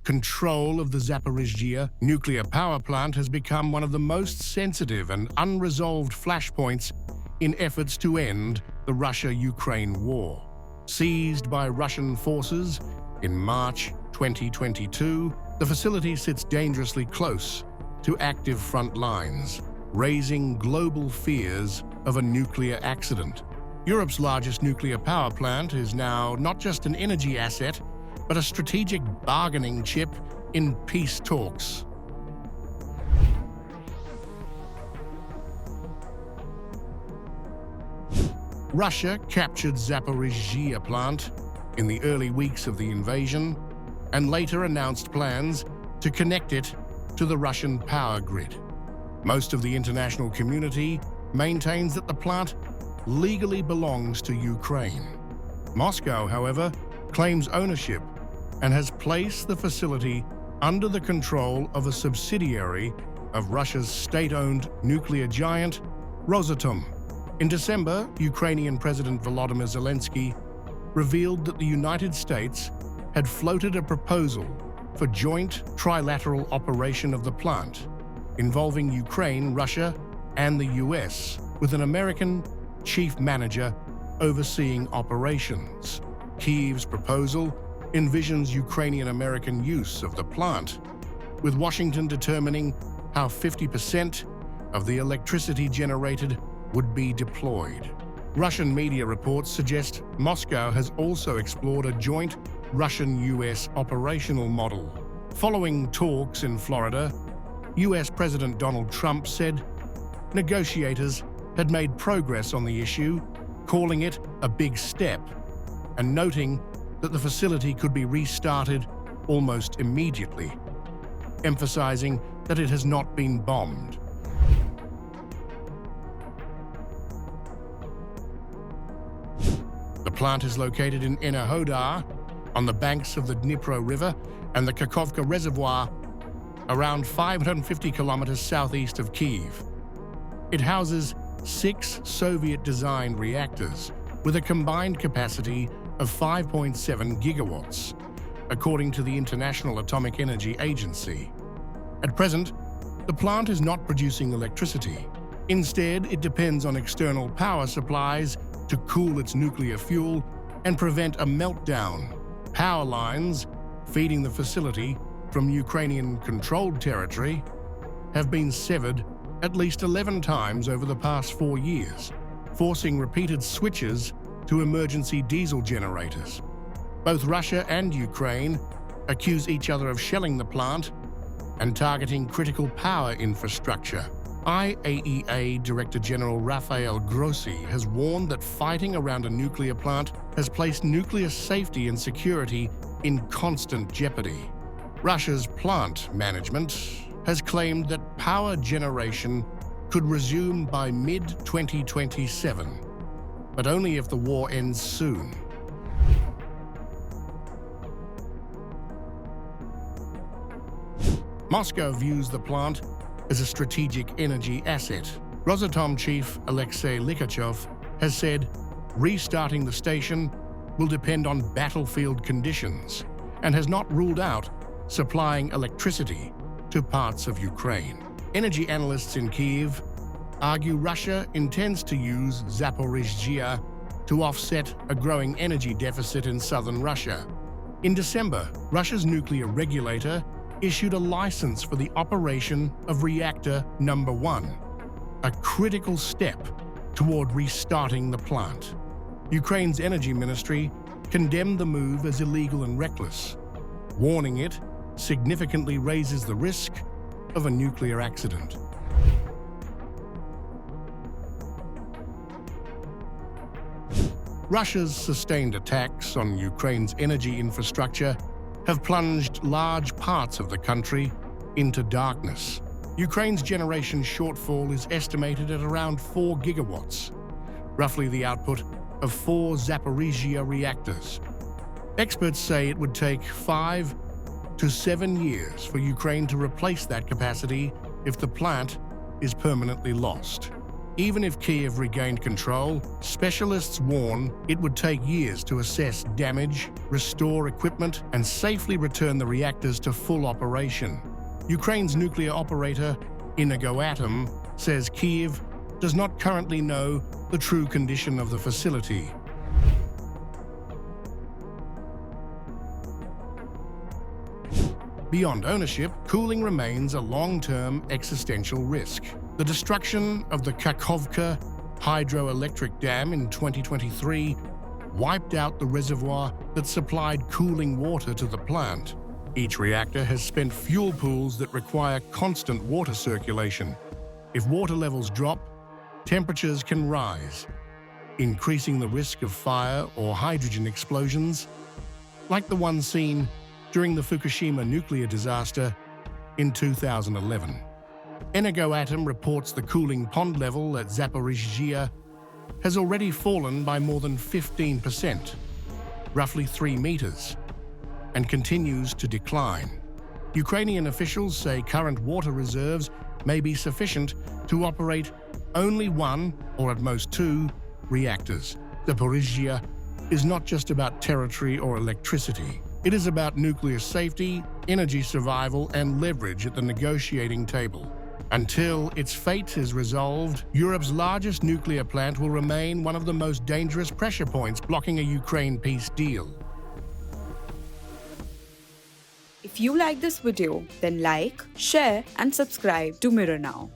Control of the Zaporizhzhia nuclear power plant has become one of the most sensitive and unresolved flashpoints in efforts to end the Russia-Ukraine war. Seized by Russian forces in March 2022, the facility sits dangerously close to active front lines, raising global fears of a nuclear accident. Europe's largest nuclear power plant is now not just an energy asset, but a strategic bargaining chip in peace talks. Russia captured Zaporizhzhia plant in the early weeks of the invasion and later announced plans to connect it to the Russian power grid. Most of the international community maintains that the plant legally belongs to Ukraine. Moscow, however, claims ownership and has placed the facility under the control of a subsidiary of Russia's state-owned nuclear giant, Rosatom. In December, Ukrainian President Volodymyr Zelensky revealed that the United States had floated a proposal for joint trilateral operation of the plant, involving Ukraine, Russia, and the US, with an American chief manager overseeing operations. Kyiv's proposal envisions Ukrainian-American use of the plant, with Washington determining how 50% of the electricity generated would be deployed. Russian media reports suggest Moscow has also explored a joint Russian-US operational model. Following talks in Florida, US President Donald Trump said negotiators had made progress on the issue, calling it a big step, and noting that the facility could be restarted almost immediately, emphasizing that it has not been bombed. The plant is located in Enerhodar, on the banks of the Dnipro River and the Kakhovka Reservoir, around 550 kilometers southeast of Kyiv. It houses 6 Soviet-designed reactors with a combined capacity of 5.7 gigawatts, according to the International Atomic Energy Agency. At present, the plant is not producing electricity. Instead, it depends on external power supplies to cool its nuclear fuel and prevent a meltdown. Power lines feeding the facility from Ukrainian-controlled territory have been severed at least 11 times over the past 4 years, forcing repeated switches to emergency diesel generators. Both Russia and Ukraine accuse each other of shelling the plant and targeting critical power infrastructure. IAEA Director General Rafael Grossi has warned that fighting around a nuclear plant has placed nuclear safety and security in constant jeopardy. Russia's plant management has claimed that power generation could resume by mid-2027, but only if the war ends soon. Moscow views the plant as a strategic energy asset. Rosatom chief Alexei Likachov has said restarting the station will depend on battlefield conditions and has not ruled out supplying electricity to parts of Ukraine. Energy analysts in Kyiv argue Russia intends to use Zaporizhzhia to offset a growing energy deficit in southern Russia. In December, Russia's nuclear regulator issued a license for the operation of reactor number 1, a critical step toward restarting the plant. Ukraine's energy ministry condemned the move as illegal and reckless, warning it significantly raises the risk of a nuclear accident. Russia's sustained attacks on Ukraine's energy infrastructure have plunged large parts of the country into darkness. Ukraine's generation shortfall is estimated at around 4 gigawatts, roughly the output of 4 Zaporizhzhia reactors. Experts say it would take 5 to 7 years for Ukraine to replace that capacity if the plant is permanently lost. Even if Kyiv regained control, specialists warn it would take years to assess damage, restore equipment, and safely return the reactors to full operation. Ukraine's nuclear operator, Energoatom, says Kyiv does not currently know the true condition of the facility. Beyond ownership, cooling remains a long-term existential risk. The destruction of the Kakhovka hydroelectric dam in 2023 wiped out the reservoir that supplied cooling water to the plant. Each reactor has spent fuel pools that require constant water circulation. If water levels drop, temperatures can rise, increasing the risk of fire or hydrogen explosions, like the one seen during the Fukushima nuclear disaster in 2011. Energoatom reports the cooling pond level at Zaporizhzhia has already fallen by more than 15%, roughly 3 meters, and continues to decline. Ukrainian officials say current water reserves may be sufficient to operate only 1 or at most 2 reactors. Zaporizhzhia is not just about territory or electricity. It is about nuclear safety, energy survival, and leverage at the negotiating table. Until its fate is resolved, Europe's largest nuclear plant will remain one of the most dangerous pressure points blocking a Ukraine peace deal. If you like this video, then like, share, and subscribe to Mirror Now.